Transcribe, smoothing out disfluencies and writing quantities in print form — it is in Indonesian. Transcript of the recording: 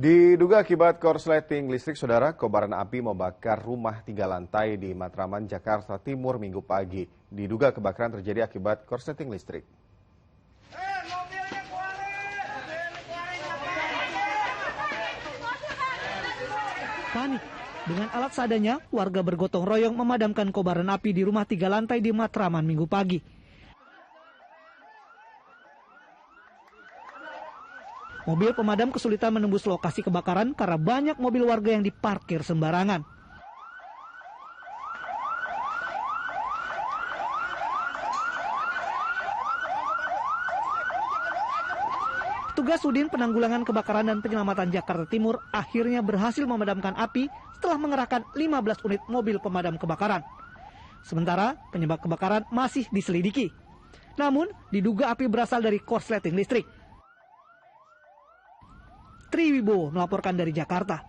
Diduga akibat korsleting listrik, saudara, kobaran api membakar rumah 3 lantai di Matraman, Jakarta Timur Minggu pagi. Diduga kebakaran terjadi akibat korsleting listrik. Panik. Dengan alat seadanya, warga bergotong royong memadamkan kobaran api di rumah 3 lantai di Matraman Minggu pagi. Mobil pemadam kesulitan menembus lokasi kebakaran karena banyak mobil warga yang diparkir sembarangan. Petugas Sudin Penanggulangan Kebakaran dan Penyelamatan Jakarta Timur akhirnya berhasil memadamkan api setelah mengerahkan 15 unit mobil pemadam kebakaran. Sementara penyebab kebakaran masih diselidiki. Namun diduga api berasal dari korsleting listrik. Triwibowo melaporkan dari Jakarta.